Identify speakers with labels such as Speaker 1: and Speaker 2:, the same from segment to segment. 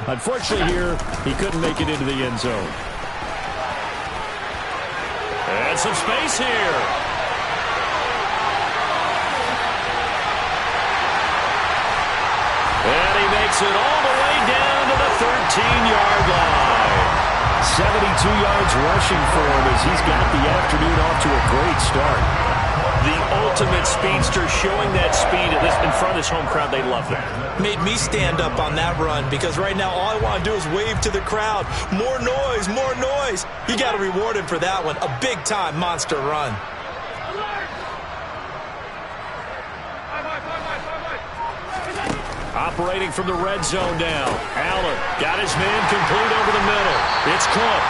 Speaker 1: Unfortunately here, he couldn't make it into the end zone.
Speaker 2: And some space here. And he makes it all the way down to the 13-yard line.
Speaker 1: 72 yards rushing for him as he's got the afternoon off to a great start.
Speaker 2: The ultimate speedster, showing that speed at this in front of this home crowd. They love that.
Speaker 3: Made me stand up on that run because right now all I want to do is wave to the crowd. More noise, more noise. You got to reward him for that one. A big-time monster run.
Speaker 2: Operating from the red zone now. Allen got his man complete over the middle. It's Cook.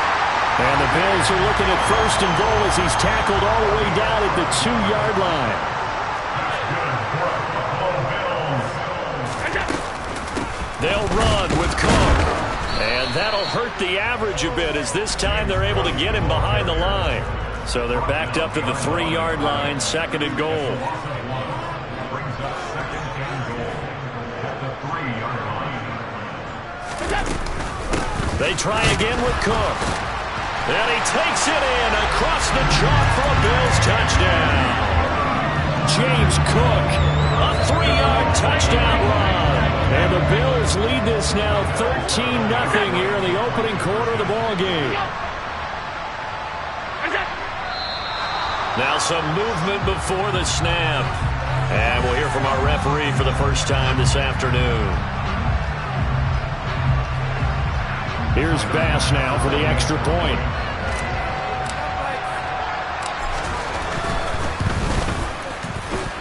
Speaker 1: And the Bills are looking at first and goal as he's tackled all the way down at the 2-yard line.
Speaker 2: They'll run with Cook. And that'll hurt the average a bit as this time they're able to get him behind the line. So they're backed up to the 3-yard line, second and goal. They try again with Cook. And he takes it in across the chalk for a Bills touchdown. James Cook, a 3-yard touchdown run. And the Bills lead this now 13-0 here in the opening quarter of the ball game. Now some movement before the snap. And we'll hear from our referee for the first time this afternoon.
Speaker 1: Here's Bass now for the extra point.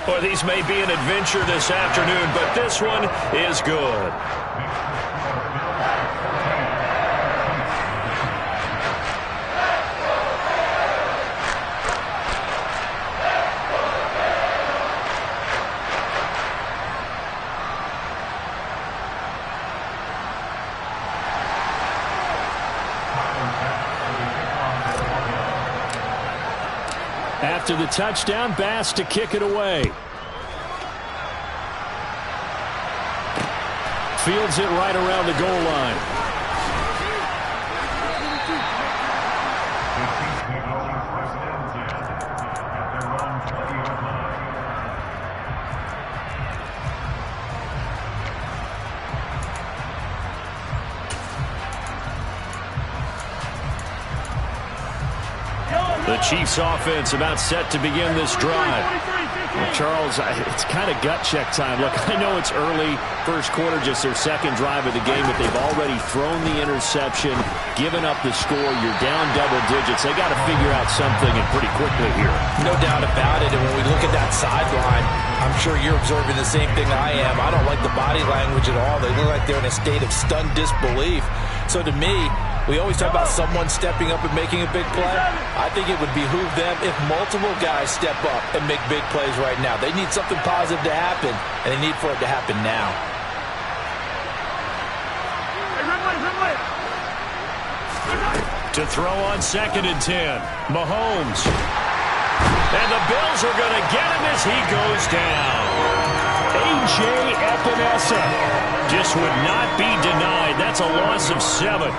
Speaker 2: Boy, these may be an adventure this afternoon, but this one is good.
Speaker 1: After the touchdown, Bass to kick it away. Fields it right around the goal line.
Speaker 2: The Chiefs offense about set to begin this drive.
Speaker 1: Well, Charles, it's kind of gut check time. Look, I know it's early, first quarter, just their second drive of the game, but they've already thrown the interception, given up the score. You're down double digits. They got to figure out something, and pretty quickly here.
Speaker 3: No doubt about it. And when we look at that sideline, I'm sure you're observing the same thing I am. I don't like the body language at all. They look like they're in a state of stunned disbelief. So to me, we always talk about someone stepping up and making a big play. I think it would behoove them if multiple guys step up and make big plays right now. They need something positive to happen, and they need for it to happen now.
Speaker 2: To throw on 2nd and 10, Mahomes. And the Bills are going to get him as he goes down.
Speaker 1: A.J. Epinesa
Speaker 2: just would not be denied. That's a loss of 7.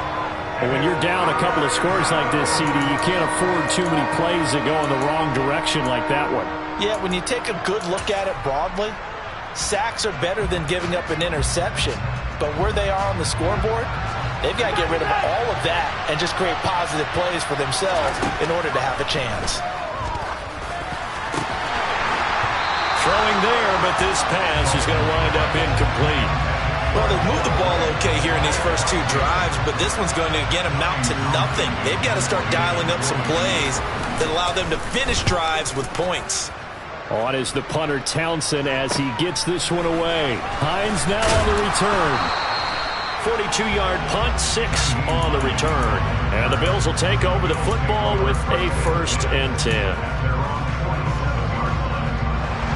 Speaker 1: When you're down a couple of scores like this, CD, you can't afford too many plays that go in the wrong direction like that one.
Speaker 3: Yeah, when you take a good look at it broadly, sacks are better than giving up an interception. But where they are on the scoreboard, they've got to get rid of all of that and just create positive plays for themselves in order to have a chance.
Speaker 2: Throwing there, but this pass is going to wind up incomplete.
Speaker 3: Well, they've moved the ball okay here in these first 2 drives, but this one's going to, again, amount to nothing. They've got to start dialing up some plays that allow them to finish drives with points.
Speaker 1: On is the punter Townsend as he gets this one away. Hines now on the return.
Speaker 2: 42-yard punt, 6 on the return. And the Bills will take over the football with a 1st and 10.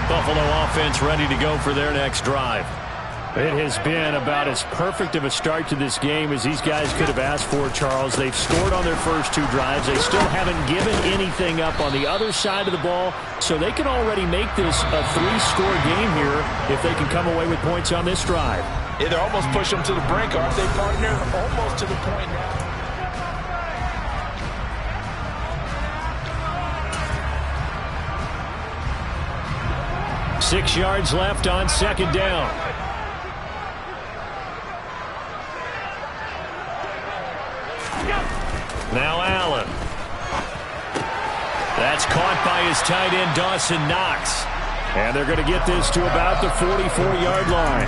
Speaker 2: Buffalo offense ready to go for their next drive.
Speaker 1: It has been about as perfect of a start to this game as these guys could have asked for, Charles. They've scored on their first 2 drives. They still haven't given anything up on the other side of the ball, so they can already make this a 3-score game here if they can come away with points on this drive.
Speaker 3: Either almost push them to the brink, or if they partner, almost to the point now.
Speaker 2: 6 yards left on second down. Now Allen. That's caught by his tight end, Dawson Knox. And they're going to get this to about the 44-yard line.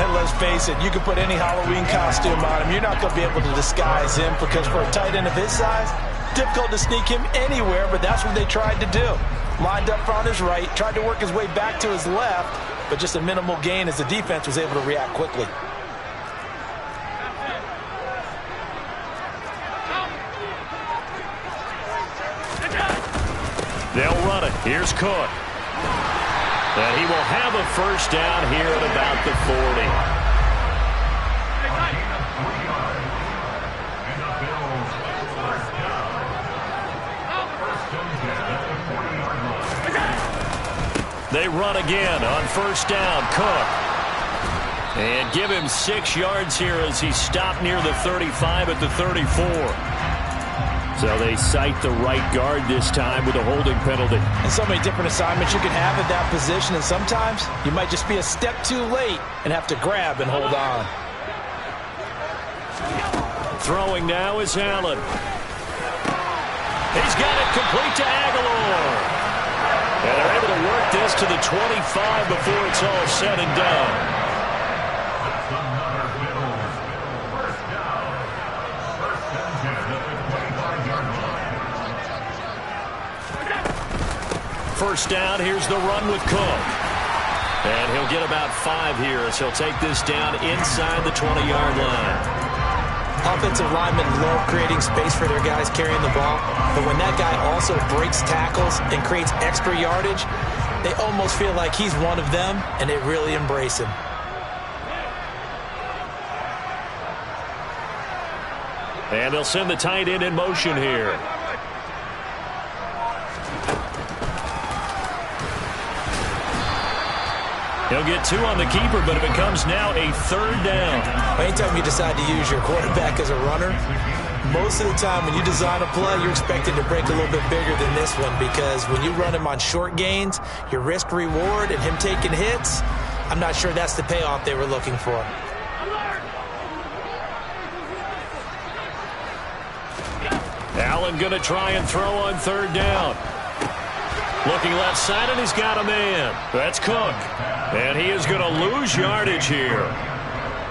Speaker 3: And let's face it, you can put any Halloween costume on him. You're not going to be able to disguise him, because for a tight end of his size, difficult to sneak him anywhere, but that's what they tried to do. Lined up on his right, tried to work his way back to his left, but just a minimal gain as the defense was able to react quickly.
Speaker 2: They'll run it. Here's Cook. And he will have a first down here at about the 40. They run again on first down. Cook. And give him 6 yards here as he stopped near the 35 at the 34. So they cite the right guard this time with a holding penalty.
Speaker 3: And so many different assignments you can have at that position, and sometimes you might just be a step too late and have to grab and hold on.
Speaker 2: Throwing now is Allen. He's got it complete to Aguilar. And they're able to work this to the 25 before it's all said and done. First down, here's the run with Cook. And he'll get about 5 here as he'll take this down inside the 20-yard line.
Speaker 3: Offensive linemen love creating space for their guys carrying the ball, but when that guy also breaks tackles and creates extra yardage, they almost feel like he's one of them, and they really embrace him.
Speaker 2: And they'll send the tight end in motion here. He'll get 2 on the keeper, but it becomes now a third down.
Speaker 3: Anytime you decide to use your quarterback as a runner, most of the time when you design a play, you're expected to break a little bit bigger than this one, because when you run him on short gains, your risk reward and him taking hits, I'm not sure that's the payoff they were looking for.
Speaker 2: Allen going to try and throw on third down. Looking left side, and he's got a man. That's Cook. And he is going to lose yardage here.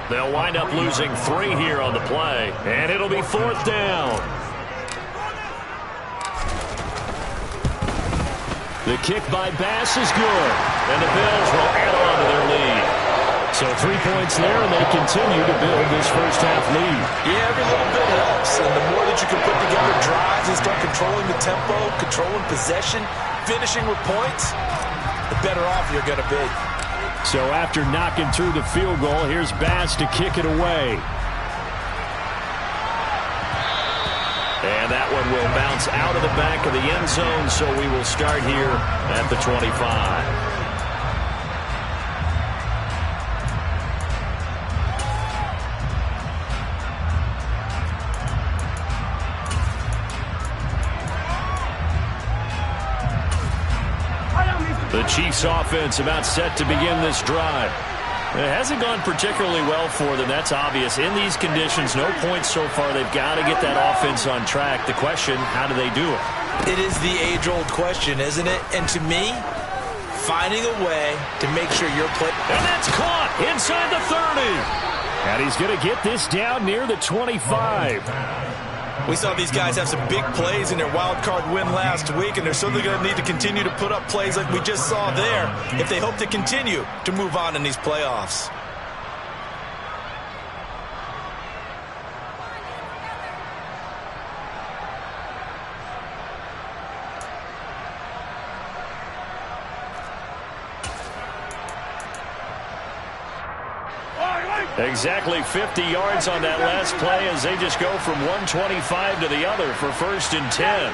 Speaker 2: They'll wind up losing 3 here on the play. And it'll be 4th down. The kick by Bass is good. And the Bills will add on to their lead. So 3 points there, and they continue to build this first half lead.
Speaker 3: Yeah, every little bit helps. And the more that you can put together drives and start controlling the tempo, controlling possession, finishing with points, the better off you're going to be.
Speaker 2: So after knocking through the field goal, here's Bass to kick it away. And that one will bounce out of the back of the end zone, so we will start here at the 25. The Chiefs offense about set to begin this drive. It hasn't gone particularly well for them, that's obvious. In these conditions, no points so far. They've got to get that offense on track. The question, how do they do it?
Speaker 3: It is the age-old question, isn't it? And to me, finding a way to make sure you're playing.
Speaker 2: And that's caught inside the 30. And he's going to get this down near the 25.
Speaker 3: We saw these guys have some big plays in their wild card win last week, and they're certainly going to need to continue to put up plays like we just saw there if they hope to continue to move on in these playoffs.
Speaker 2: Exactly 50 yards on that last play as they just go from 125 to the other for 1st and 10.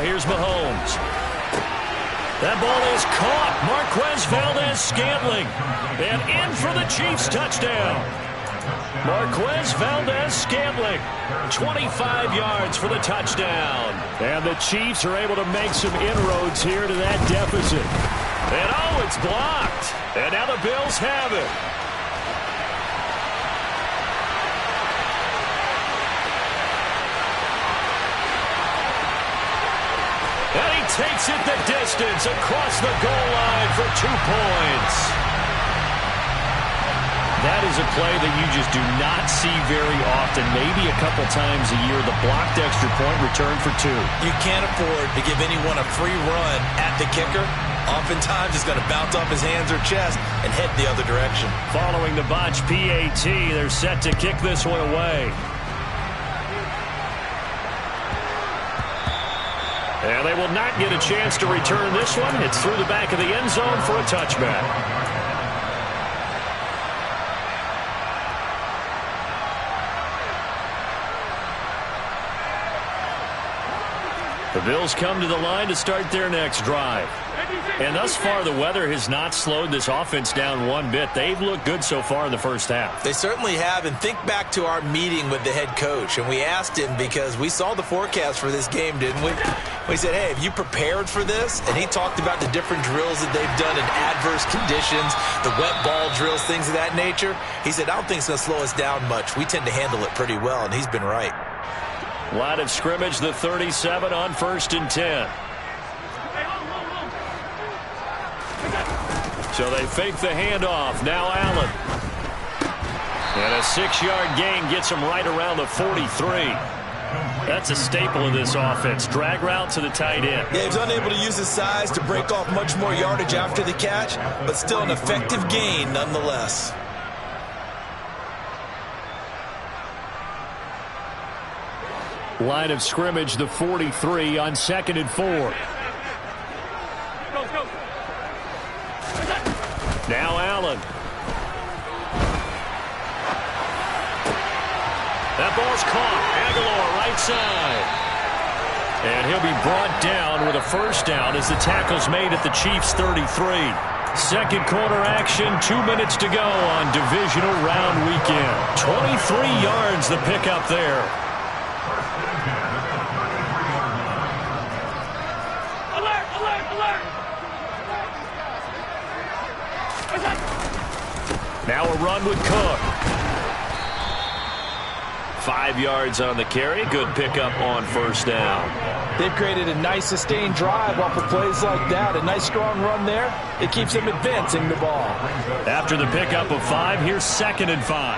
Speaker 2: here's Mahomes. That ball is caught. Marquez Valdez-Scantling. And in for the Chiefs touchdown. Marquez Valdez-Scantling, 25 yards for the touchdown.
Speaker 1: And the Chiefs are able to make some inroads here to that deficit.
Speaker 2: And oh, it's blocked. And now the Bills have it. And he takes it the distance across the goal line for 2 points.
Speaker 1: That is a play that you just do not see very often. Maybe a couple times a year, the blocked extra point return for 2.
Speaker 3: You can't afford to give anyone a free run at the kicker. Oftentimes, it's going to bounce off his hands or chest and head the other direction.
Speaker 2: Following the botch PAT, they're set to kick this one away. And they will not get a chance to return this one. It's through the back of the end zone for a touchback. The Bills come to the line to start their next drive. And thus far, the weather has not slowed this offense down one bit. They've looked good so far in the first half.
Speaker 3: They certainly have. And think back to our meeting with the head coach. And we asked him because we saw the forecast for this game, didn't we? We said, hey, have you prepared for this? And he talked about the different drills that they've done in adverse conditions, the wet ball drills, things of that nature. He said, I don't think it's going to slow us down much. We tend to handle it pretty well, and he's been right.
Speaker 2: Line of scrimmage, the 37 on 1st and 10. So they fake the handoff. Now Allen. And a 6-yard gain gets him right around the 43. That's a staple of this offense. Drag route to the tight end.
Speaker 3: Yeah, he's unable to use his size to break off much more yardage after the catch, but still an effective gain nonetheless.
Speaker 1: Line of scrimmage, the 43 on 2nd and 4.
Speaker 2: Now Allen. That ball's caught. Aguilar right side. And he'll be brought down with a first down as the tackle's made at the Chiefs' 33. Second quarter action, 2 minutes to go on divisional round weekend. 23 yards the pickup there. Now a run with Cook. 5 yards on the carry. Good pickup on first down.
Speaker 3: They've created a nice sustained drive off of plays like that. A nice strong run there. It keeps them advancing the ball.
Speaker 2: After the pickup of 5, here's 2nd and 5.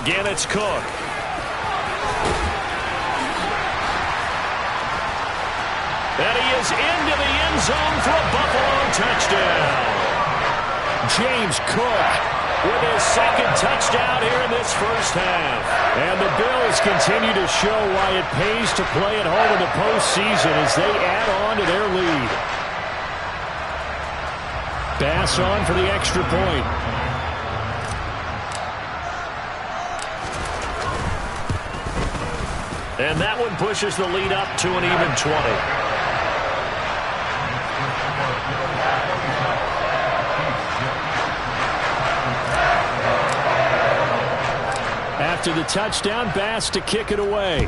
Speaker 2: Again, it's Cook. And he is into the end zone for a Buffalo touchdown.
Speaker 1: James Cook
Speaker 2: with his second touchdown here in this first half.
Speaker 1: And the Bills continue to show why it pays to play at home in the postseason as they add on to their lead. Pass on for the extra point.
Speaker 2: And that one pushes the lead up to an even 20.
Speaker 1: After the touchdown, Bass to kick it away.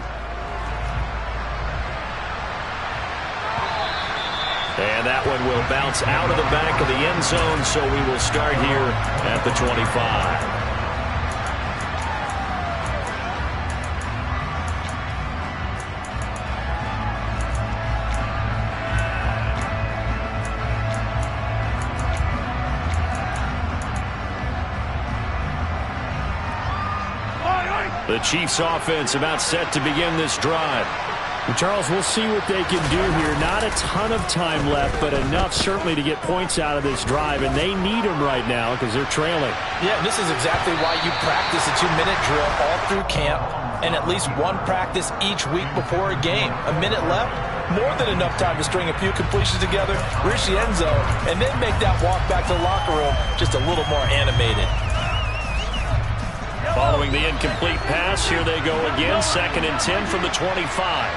Speaker 2: And that one will bounce out of the back of the end zone, so we will start here at the 25. The Chiefs offense about set to begin this drive.
Speaker 1: Charles, we'll see what they can do here. Not a ton of time left, but enough certainly to get points out of this drive, and they need them right now because they're trailing.
Speaker 3: Yeah, this is exactly why you practice a 2-minute drill all through camp and at least one practice each week before a game. A minute left, more than enough time to string a few completions together, reach the end zone, and then make that walk back to the locker room just a little more animated.
Speaker 2: Following the incomplete pass, here they go again. 2nd and 10 from the 25.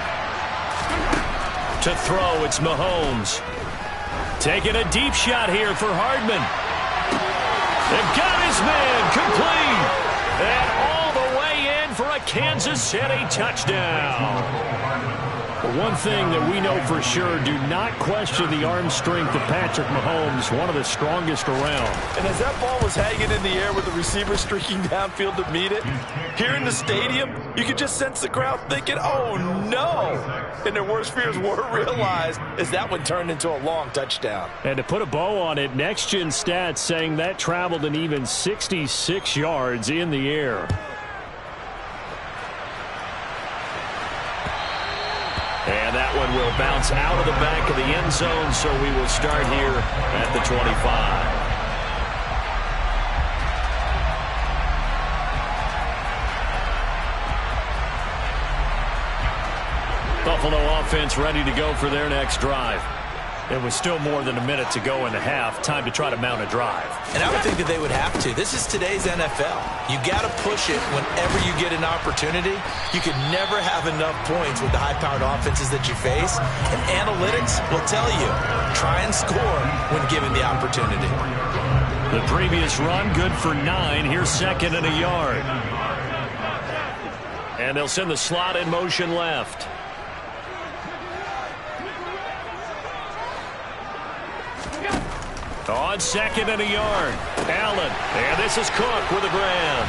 Speaker 2: To throw, it's Mahomes. Taking a deep shot here for Hardman. They've got his man complete. And all the way in for a Kansas City touchdown. But one thing that we know for sure, do not question the arm strength of Patrick Mahomes, one of the strongest around.
Speaker 3: And as that ball was hanging in the air with the receiver streaking downfield to meet it, here in the stadium, you could just sense the crowd thinking, oh no! And their worst fears were realized as that one turned into a long touchdown.
Speaker 2: And to put a bow on it, Next Gen Stats saying that traveled an even 66 yards in the air. And that one will bounce out of the back of the end zone, so we will start here at the 25. Buffalo offense ready to go for their next drive. There was still more than a minute to go in the half. Time to try to mount a drive.
Speaker 3: And I would think that they would have to. This is today's NFL. You got to push it whenever you get an opportunity. You can never have enough points with the high-powered offenses that you face. And analytics will tell you, try and score when given the opportunity.
Speaker 2: The previous run, good for 9. Here's 2nd and a yard. And they'll send the slot in motion left. On 2nd and a yard, Allen. And this is Cook with a grab.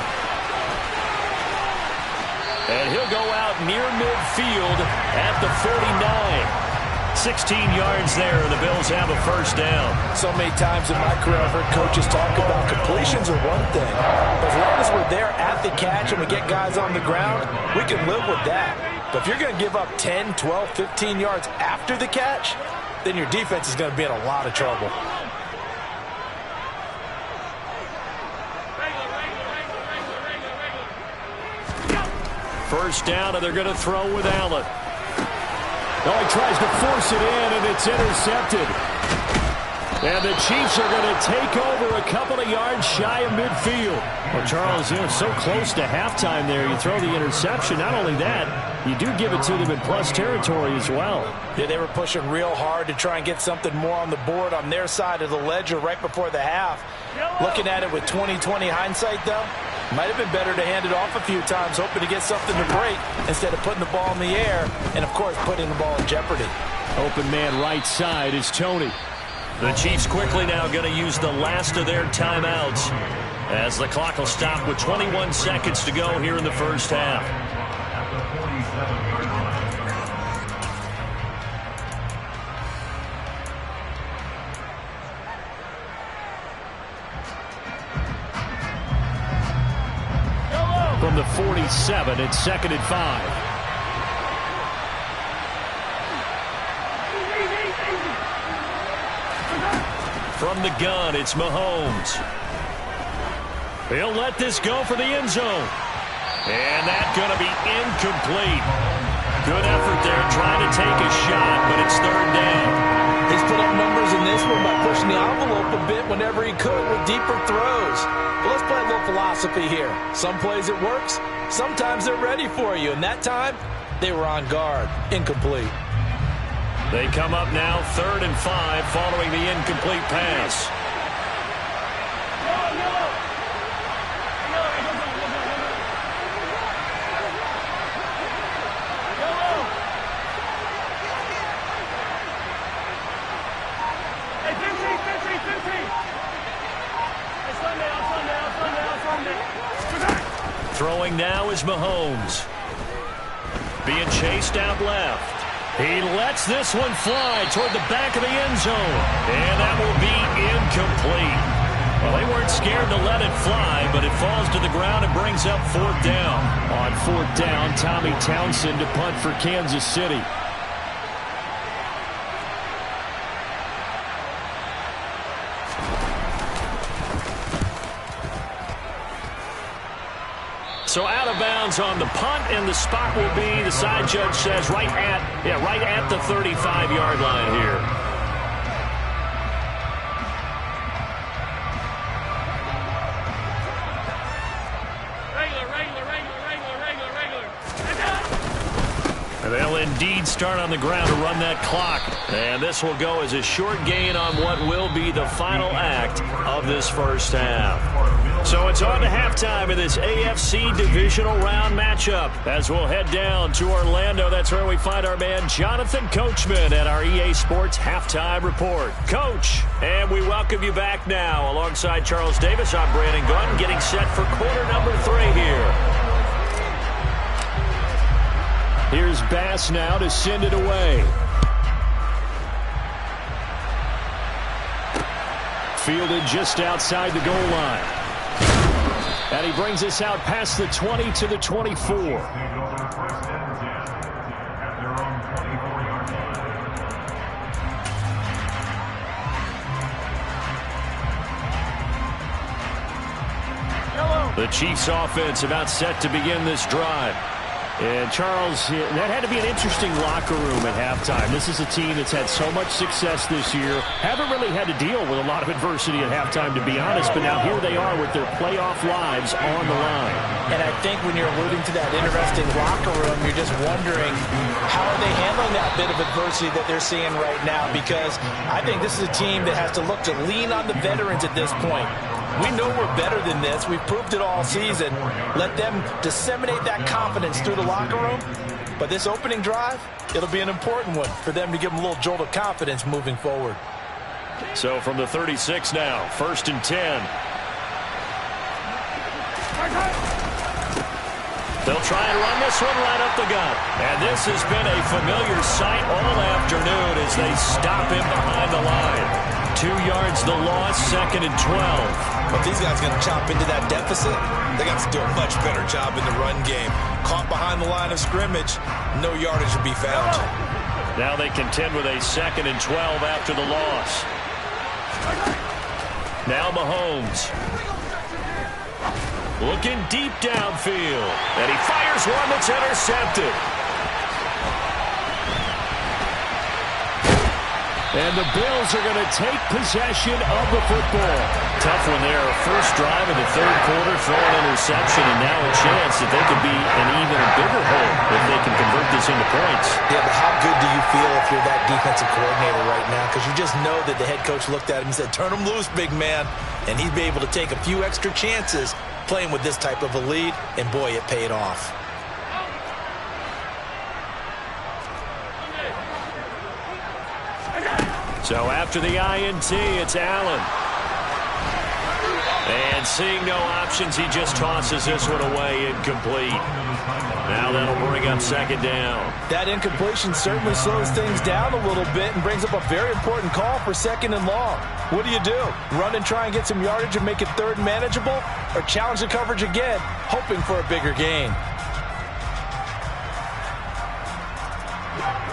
Speaker 2: And he'll go out near midfield at the 49. 16 yards there, and the Bills have a first down.
Speaker 3: So many times in my career, I've heard coaches talk about completions are one thing. But as long as we're there at the catch and we get guys on the ground, we can live with that. But if you're going to give up 10, 12, 15 yards after the catch, then your defense is going to be in a lot of trouble.
Speaker 2: First down, and they're going to throw with Allen. Oh, he tries to force it in, and it's intercepted. And the Chiefs are going to take over a couple of yards shy of midfield. Well, Charles, so close to halftime there. You throw the interception. Not only that, you do give it to them in plus territory as well.
Speaker 3: Yeah, they were pushing real hard to try and get something more on the board on their side of the ledger right before the half. Looking at it with 20/20 hindsight, though, might have been better to hand it off a few times, hoping to get something to break instead of putting the ball in the air and, of course, putting the ball in jeopardy.
Speaker 2: Open man right side is Tony. The Chiefs quickly now going to use the last of their timeouts as the clock will stop with 21 seconds to go here in the first half. From the 47, it's 2nd and 5. From the gun, it's Mahomes. He'll let this go for the end zone. And that's going to be incomplete. Good effort there trying to take a shot, but it's 3rd down.
Speaker 3: He's put up numbers in this one by pushing the envelope a bit whenever he could with deeper throws. But let's play a little philosophy here. Some plays it works, sometimes they're ready for you. And that time, they were on guard. Incomplete.
Speaker 2: They come up now 3rd and 5 following the incomplete pass. Throwing now is Mahomes. Being chased out left. He lets this one fly toward the back of the end zone. And that will be incomplete. Well, they weren't scared to let it fly, but it falls to the ground and brings up 4th down. On 4th down, Tommy Townsend to punt for Kansas City. So out of bounds on the punt, and the spot will be, the side judge says, right at the 35-yard line here. They'll indeed start on the ground to run that clock. And this will go as a short gain on what will be the final act of this first half. So it's on to halftime of this AFC divisional round matchup. As we'll head down to Orlando, that's where we find our man Jonathan Coachman at our EA Sports Halftime Report. Coach, and we welcome you back now. Alongside Charles Davis, I'm Brandon Gunn, getting set for quarter number 3 here. Here's Bass now to send it away. Fielded just outside the goal line. And he brings us out past the 20 to the 24. The Chiefs offense about set to begin this drive. And, Charles, that had to be an interesting locker room at halftime. This is a team that's had so much success this year. Haven't really had to deal with a lot of adversity at halftime, to be honest. But now here they are with their playoff lives on the line.
Speaker 3: And I think when you're alluding to that interesting locker room, you're just wondering how are they handling that bit of adversity that they're seeing right now. Because I think this is a team that has to look to lean on the veterans at this point. We know we're better than this. We've proved it all season. Let them disseminate that confidence through the locker room. But this opening drive, it'll be an important one for them to give them a little jolt of confidence moving forward.
Speaker 2: So from the 36 now, 1st and 10. They'll try and run this one right up the gut. And this has been a familiar sight all afternoon as they stop him behind the line. 2 yards the loss, 2nd and 12.
Speaker 3: But these guys are going to chop into that deficit. They got to do a much better job in the run game. Caught behind the line of scrimmage, no yardage to be found.
Speaker 2: Now they contend with a 2nd and 12 after the loss. Now Mahomes. Looking deep downfield. And he fires one that's intercepted.
Speaker 1: And the Bills are going to take possession of the football.
Speaker 2: Tough one there. First drive of the 3rd quarter, throw an interception, and now a chance that they could be an even bigger hole if they can convert this into points.
Speaker 3: Yeah, but how good do you feel if you're that defensive coordinator right now? Because you just know that the head coach looked at him and said, turn him loose, big man. And he'd be able to take a few extra chances playing with this type of a lead, and boy, it paid off.
Speaker 2: So after the INT, it's Allen. And seeing no options, he just tosses this one away, incomplete. Now that'll bring up 2nd down. That incompletion certainly slows things down a little bit and brings up a very important call for 2nd and long. What do? Run and try and get some yardage and make it 3rd and manageable? Or challenge the coverage again, hoping for a bigger gain?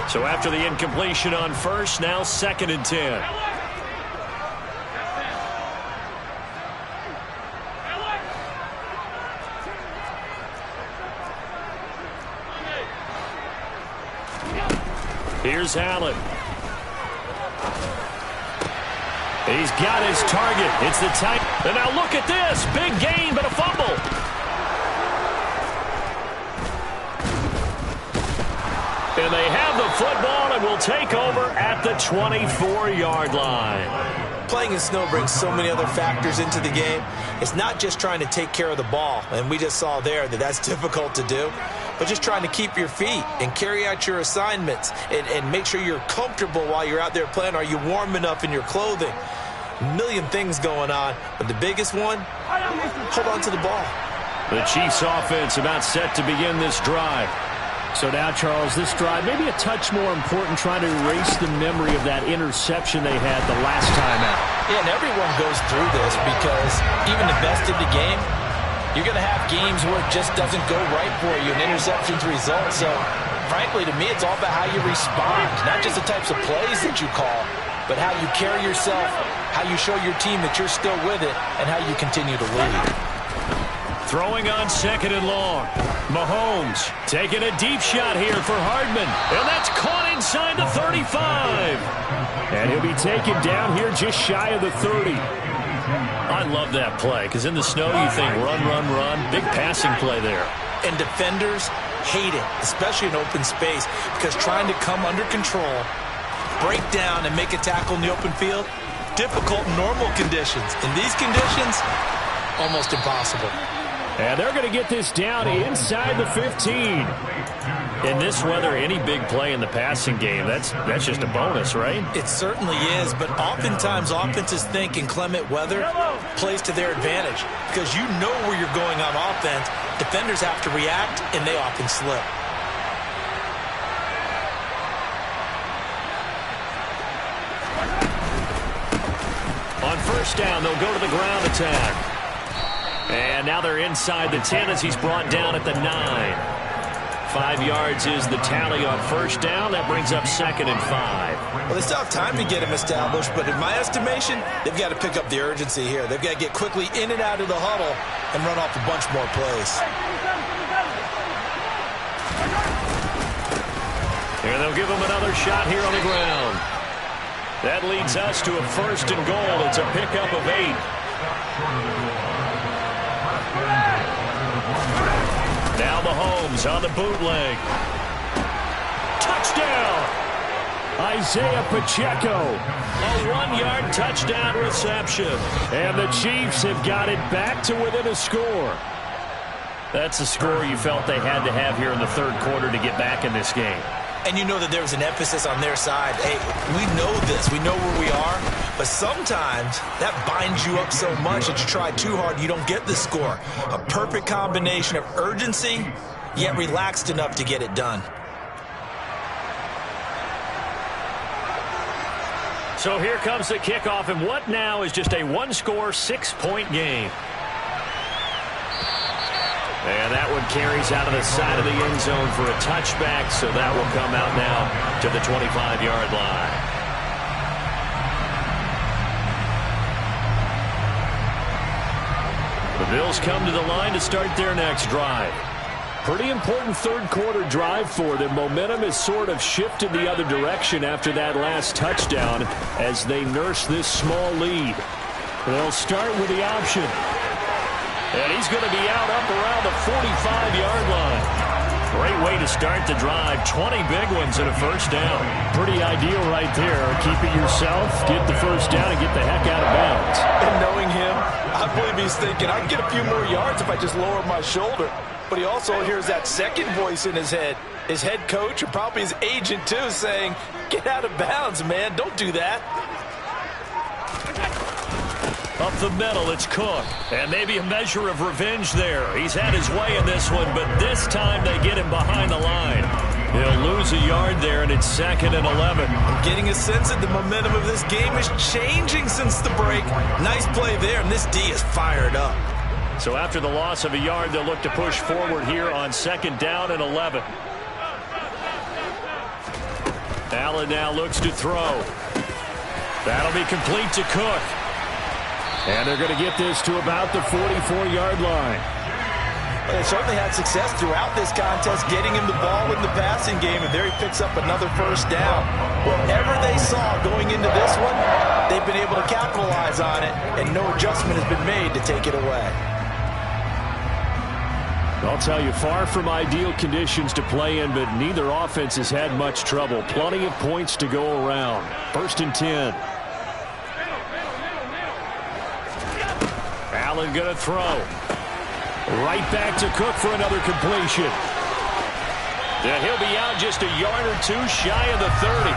Speaker 2: So after the incompletion on 1st, now 2nd and 10. Here's Allen. He's got his target. It's the tight. And now look at this. Big gain, but a fumble. And they have the football and will take over at the 24-yard line. Playing in snow brings so many other factors into the game. It's not just trying to take care of the ball, and we just saw there that that's difficult to do, but just trying to keep your feet and carry out your assignments and make sure you're comfortable while you're out there playing. Are you warm enough in your clothing? A million things going on, but the biggest one, hold on to the ball. The Chiefs offense about set to begin this drive.
Speaker 1: So now, Charles, this drive may be a touch more important, trying to erase the memory of that interception they had the last time out.
Speaker 3: Yeah, and everyone goes through this because even the best in the game, you're going to have games where it just doesn't go right for you, and interceptions result. So, frankly, to me, it's all about how you respond, not just the types of plays that you call, but how you carry yourself, how you show your team that you're still with it, and how you continue to lead.
Speaker 2: Throwing on 2nd and long. Mahomes taking a deep shot here for Hardman. And that's caught inside the 35.
Speaker 1: And he'll be taken down here just shy of the 30.
Speaker 2: I love that play because in the snow you think run, run, run. Big passing play there.
Speaker 3: And defenders hate it, especially in open space, because trying to come under control, break down, and make a tackle in the open field, difficult in normal conditions. In these conditions, almost impossible.
Speaker 1: And they're going to get this down inside the 15.
Speaker 2: In this weather, any big play in the passing game, that's just a bonus, right?
Speaker 3: It certainly is, but oftentimes offenses think inclement weather plays to their advantage because you know where you're going on offense. Defenders have to react, and they often slip.
Speaker 2: On 1st down, they'll go to the ground attack. And now they're inside the 10 as he's brought down at the 9. 5 yards is the tally on 1st down. That brings up 2nd and 5.
Speaker 3: Well, they still have time to get him established, but in my estimation, they've got to pick up the urgency here. They've got to get quickly in and out of the huddle and run off a bunch more plays.
Speaker 2: And they'll give him another shot here on the ground. That leads us to a 1st and goal. It's a pickup of 8. Now Mahomes on the bootleg. Touchdown!
Speaker 1: Isaiah Pacheco.
Speaker 2: A 1-yard touchdown reception.
Speaker 1: And the Chiefs have got it back to within a score.
Speaker 2: That's the score you felt they had to have here in the 3rd quarter to get back in this game.
Speaker 3: And you know that there was an emphasis on their side. Hey, we know this. We know where we are. But sometimes that binds you up so much that you try too hard, you don't get the score. A perfect combination of urgency, yet relaxed enough to get it done.
Speaker 2: So here comes the kickoff, and what now is just a 1-score, 6-point game. And that one carries out of the side of the end zone for a touchback, so that will come out now to the 25-yard line. The Bills come to the line to start their next drive.
Speaker 1: Pretty important 3rd quarter drive for them. Momentum has sort of shifted the other direction after that last touchdown as they nurse this small lead. They'll start with the option.
Speaker 2: And he's going to be out up around the 45-yard line. Great way to start the drive. 20 big ones and a 1st down.
Speaker 1: Pretty ideal right there. Keep it yourself, get the 1st down, and get the heck out of bounds.
Speaker 3: And knowing him, I believe he's thinking, I can get a few more yards if I just lower my shoulder. But he also hears that second voice in his head. His head coach and probably his agent, too, saying, get out of bounds, man. Don't do that.
Speaker 2: Up the middle, it's Cook. And maybe a measure of revenge there. He's had his way in this one, but this time they get him behind the line. He'll lose a yard there, and it's 2nd and 11.
Speaker 3: I'm getting a sense that the momentum of this game is changing since the break. Nice play there, and this D is fired up.
Speaker 2: So after the loss of a yard, they'll look to push forward here on 2nd down and 11. Allen now looks to throw. That'll be complete to Cook.
Speaker 1: And they're going to get this to about the 44-yard line.
Speaker 3: Well, they certainly had success throughout this contest, getting him the ball in the passing game, and there he picks up another 1st down. Whatever they saw going into this one, they've been able to capitalize on it, and no adjustment has been made to take it away.
Speaker 1: I'll tell you, far from ideal conditions to play in, but neither offense has had much trouble. Plenty of points to go around. 1st and 10.
Speaker 2: Allen going to throw.
Speaker 1: Right back to Cook for another completion.
Speaker 2: And he'll be out just a yard or two shy of the 30.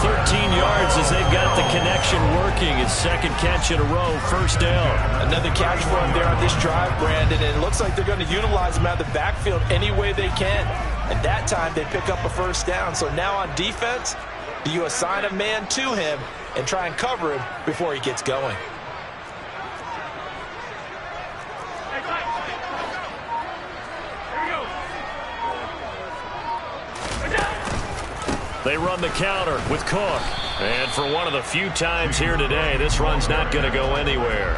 Speaker 2: 13 yards as they've got the connection working. His 2nd catch in a row, 1st down.
Speaker 3: Another catch for him there on this drive, Brandon, and it looks like they're going to utilize him out of the backfield any way they can. And that time they pick up a 1st down. So now on defense, do you assign a man to him and try and cover him before he gets going?
Speaker 2: They run the counter with Cook. And for one of the few times here today, this run's not going to go anywhere.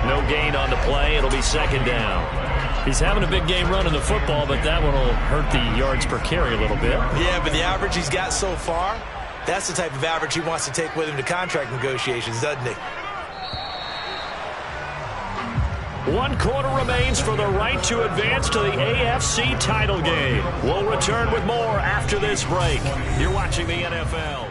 Speaker 2: No gain on the play. It'll be second down.
Speaker 1: He's having a big game running the football, but that one will hurt the yards per carry a little bit.
Speaker 3: Yeah, but the average he's got so far, that's the type of average he wants to take with him to contract negotiations, doesn't he?
Speaker 2: 1 quarter remains for the right to advance to the AFC title game. We'll return with more after this break. You're watching the NFL.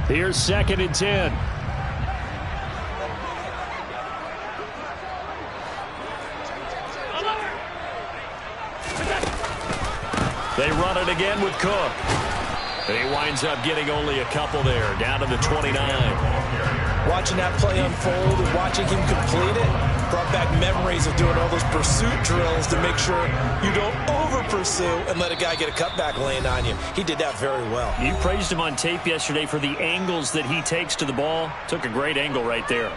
Speaker 1: Here's 2nd and 10.
Speaker 2: They run it again with Cook. And he winds up getting only a couple there, down to the 29.
Speaker 3: Watching that play unfold and watching him complete it brought back memories of doing all those pursuit drills to make sure you don't over-pursue and let a guy get a cutback lane on you. He did that very well.
Speaker 1: You praised him on tape yesterday for the angles that he takes to the ball. Took a great angle right there.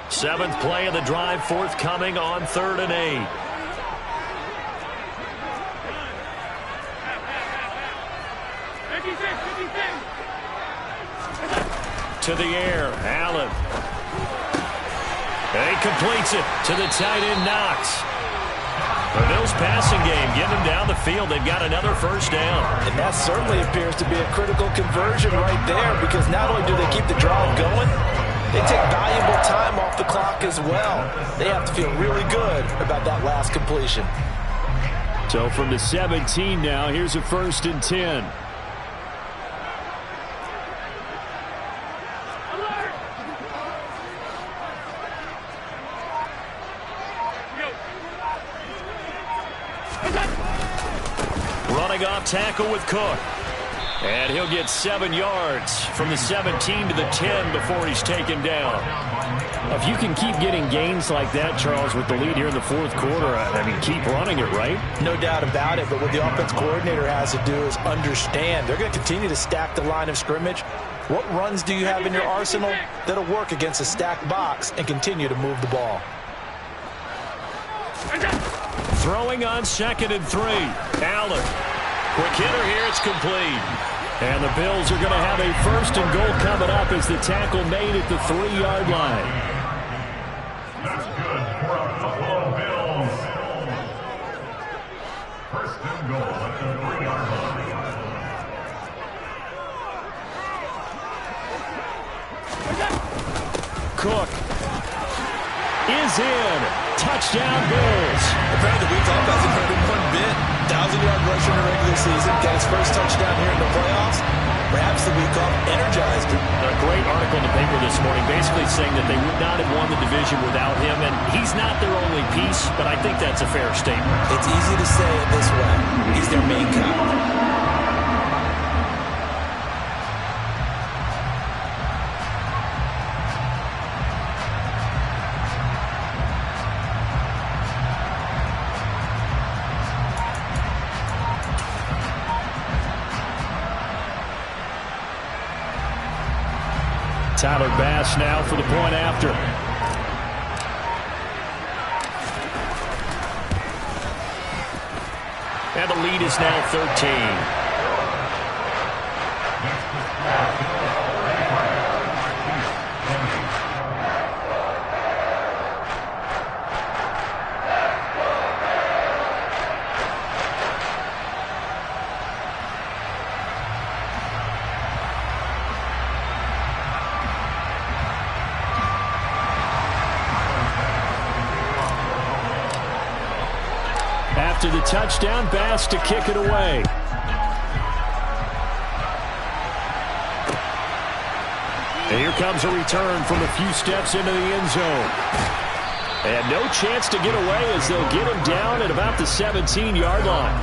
Speaker 2: Seventh play of the drive forthcoming on 3rd and 8. To the air, Allen. And he completes it to the tight end, Knox. The Bills passing game, getting them down the field. They've got another first down.
Speaker 3: And that certainly appears to be a critical conversion right there, because not only do they keep the drive going, they take valuable time off the clock as well. They have to feel really good about that last completion.
Speaker 1: So from the 17 now, here's a 1st and 10.
Speaker 2: Running off tackle with Cook. And he'll get 7 yards from the 17 to the 10 before he's taken down.
Speaker 1: If you can keep getting gains like that, Charles, with the lead here in the 4th quarter, I mean, keep running it, right?
Speaker 3: No doubt about it, but what the offense coordinator has to do is understand they're going to continue to stack the line of scrimmage. What runs do you have in your arsenal that'll work against a stacked box and continue to move the ball?
Speaker 2: Throwing on 2nd and 3. Allen. Quick hitter here. It's complete.
Speaker 1: And the Bills are going to have a 1st and goal coming up as the tackle made at the 3-yard line.
Speaker 4: That's good for the Buffalo Bills. 1st and goal at the 3-yard line.
Speaker 2: Cook is in. Touchdown, Bills.
Speaker 3: Apparently the week off hasn't hurt him one bit. 1,000-yard rusher in the regular season. Got his first touchdown here in the playoffs. Perhaps the week off energized him.
Speaker 1: A great article in the paper this morning basically saying that they would not have won the division without him. And he's not their only piece, but I think that's a fair statement.
Speaker 3: It's easy to say it this way. He's their main guy.
Speaker 1: Tyler Bass now for the point after.
Speaker 2: And the lead is now 13.
Speaker 1: To the touchdown, Bass to kick it away. And here comes a return from a few steps into the end zone. And no chance to get away as they'll get him down at about the 17-yard line.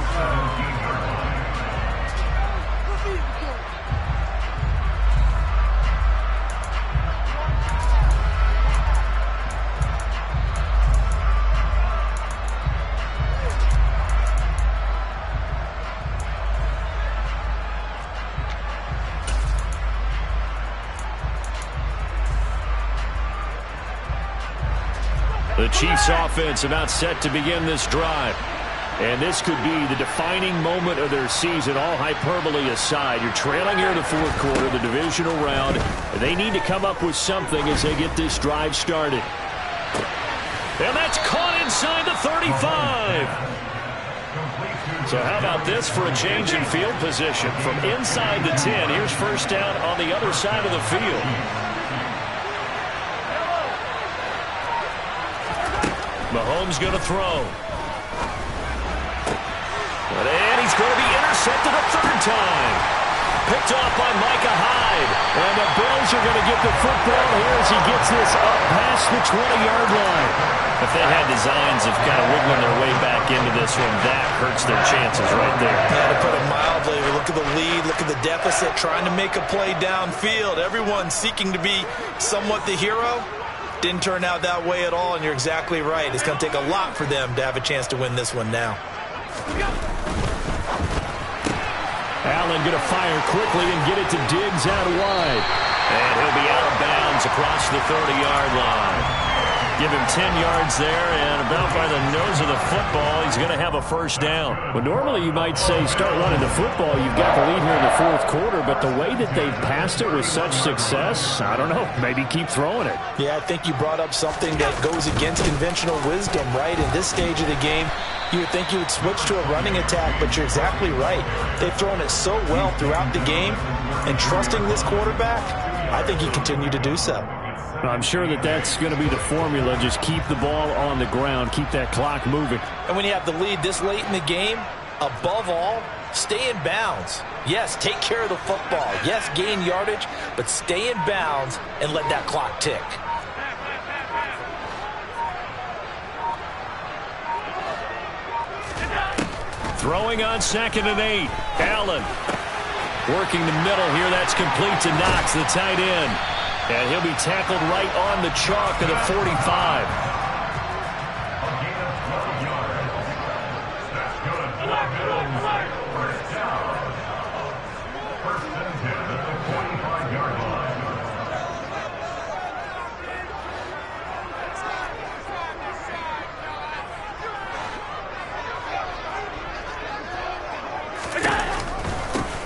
Speaker 2: The Chiefs offense about set to begin this drive. And this could be the defining moment of their season, all hyperbole aside. You're trailing here in the fourth quarter, the divisional round. They need to come up with something as they get this drive started. And that's caught inside the 35. So how about this for a change in field position? From inside the 10, here's first down on the other side of the field. Mahomes going to throw. And he's going to be intercepted a third time. Picked off by Micah Hyde. And the Bills are going to get the football here as he gets this up past the 20-yard line. If they had designs of kind of wiggling their way back into this one, that hurts their chances right there.
Speaker 3: Yeah, to put it mildly, look at the lead, look at the deficit, trying to make a play downfield. Everyone seeking to be somewhat the hero. Didn't turn out that way at all, and you're exactly right. It's going to take a lot for them to have a chance to win this one now.
Speaker 2: Allen going to fire quickly and get it to Diggs out wide. And he'll be out of bounds across the 30-yard line. Give him 10 yards there, and about by the nose of the football, he's going to have a first down.
Speaker 1: Well, normally you might say start running the football. You've got the lead here in the fourth quarter, but the way that they've passed it with such success, I don't know, maybe keep throwing it.
Speaker 3: Yeah, I think you brought up something that goes against conventional wisdom, right? In this stage of the game, you would think you would switch to a running attack, but you're exactly right. They've thrown it so well throughout the game, and trusting this quarterback, I think he continued to do so.
Speaker 1: I'm sure that that's going to be the formula. Just keep the ball on the ground. Keep that clock moving.
Speaker 3: And when you have the lead this late in the game, above all, stay in bounds. Yes, take care of the football. Yes, gain yardage, but stay in bounds and let that clock tick.
Speaker 2: Throwing on 2nd and 8. Allen working the middle here. That's complete to Knox, the tight end. And he'll be tackled right on the chalk of the 45.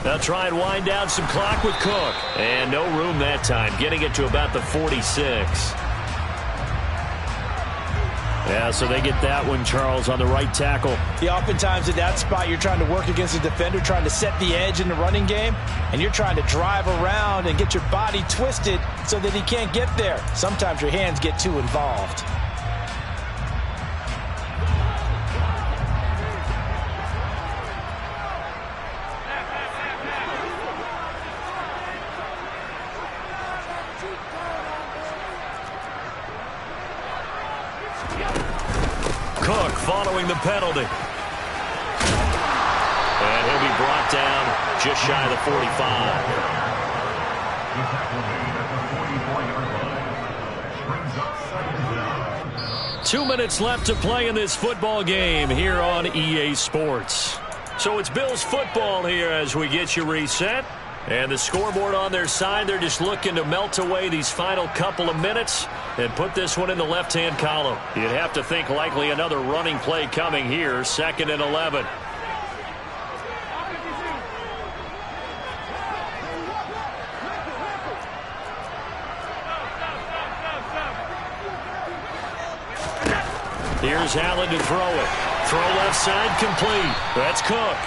Speaker 2: They'll try and wind down some clock with Cook. And no room that time, getting it to about the 46. Yeah, so they get that one, Charles, on the right tackle.
Speaker 3: Yeah, oftentimes in that spot, you're trying to work against a defender, trying to set the edge in the running game, and you're trying to drive around and get your body twisted so that he can't get there. Sometimes your hands get too involved.
Speaker 2: Cook following the penalty. And he'll be brought down just shy of the 45. 2 minutes left to play in this football game here on EA Sports. So it's Bills football here as we get you reset. And the scoreboard on their side, they're just looking to melt away these final couple of minutes and put this one in the left-hand column. You'd have to think likely another running play coming here, 2nd and 11. Here's Allen to throw it. Throw left side complete. That's Cook.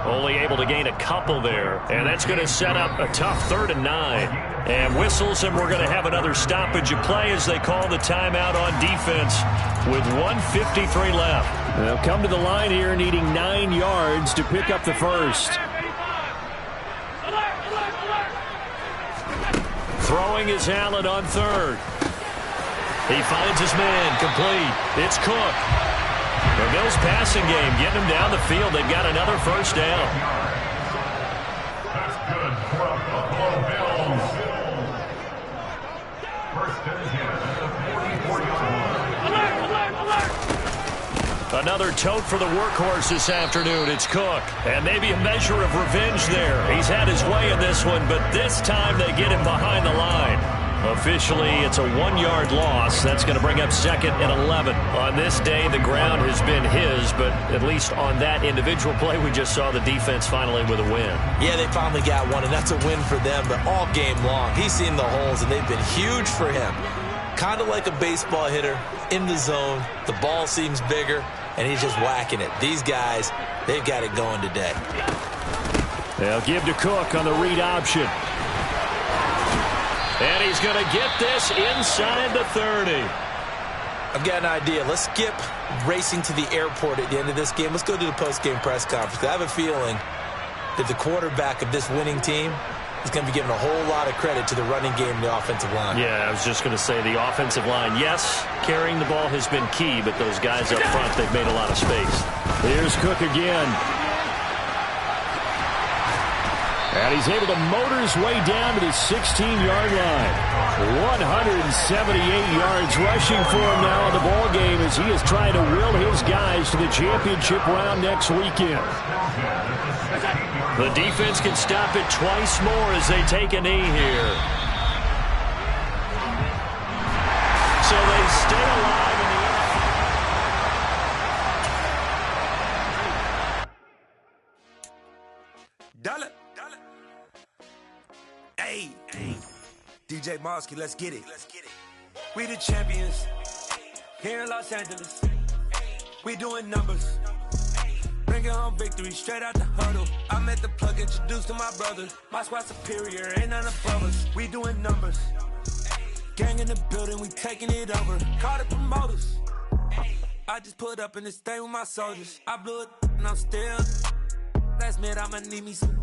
Speaker 2: Only able to gain a couple there. And that's going to set up a tough 3rd and 9. And whistles, and we're going to have another stoppage of play as they call the timeout on defense with 1:53 left.
Speaker 1: They'll come to the line here needing 9 yards to pick up the first.
Speaker 2: Throwing is Allen on 3rd. He finds his man complete. It's Cook. The Bills passing game, getting them down the field. They've got another first down.
Speaker 4: That's good for a Buffalo Bills. First and 10 at the 44-yard line.
Speaker 2: Another tote for the workhorse this afternoon. It's Cook. And maybe a measure of revenge there. He's had his way in this one, but this time they get him behind the line. Officially, it's a 1-yard loss. That's going to bring up 2nd and 11. On this day, the ground has been his, but at least on that individual play, we just saw the defense finally with a win.
Speaker 3: Yeah, they finally got one, and that's a win for them, but all game long, he's seen the holes, and they've been huge for him. Kind of like a baseball hitter in the zone. The ball seems bigger, and he's just whacking it. These guys, they've got it going today.
Speaker 2: They'll give to Cook on the read option. And he's going to get this inside the 30.
Speaker 3: I've got an idea. Let's skip racing to the airport at the end of this game. Let's go to the post-game press conference. I have a feeling that the quarterback of this winning team is going to be giving a whole lot of credit to the running game and the offensive line.
Speaker 2: Yeah, I was just going to say the offensive line. Yes, carrying the ball has been key, but those guys up front, they've made a lot of space. Here's Cook again.
Speaker 1: And he's able to motor his way down to the 16-yard line. 178 yards rushing for him now in the ball game as he is trying to will his guys to the championship round next weekend.
Speaker 2: The defense can stop it twice more as they take a knee here. So they stay alive in the
Speaker 5: Dollar. Hey, DJ Mosky, let's get it. We the champions here in Los Angeles. We doing numbers. Bringing home victory straight out the huddle. I'm at the plug, introduced to my brother. My squad superior, ain't none above us. We doing numbers. Gang in the building, we taking it over. Call the promoters. I just put up in this thing with my soldiers. I blew it and I'm still. Last minute, I'ma need me some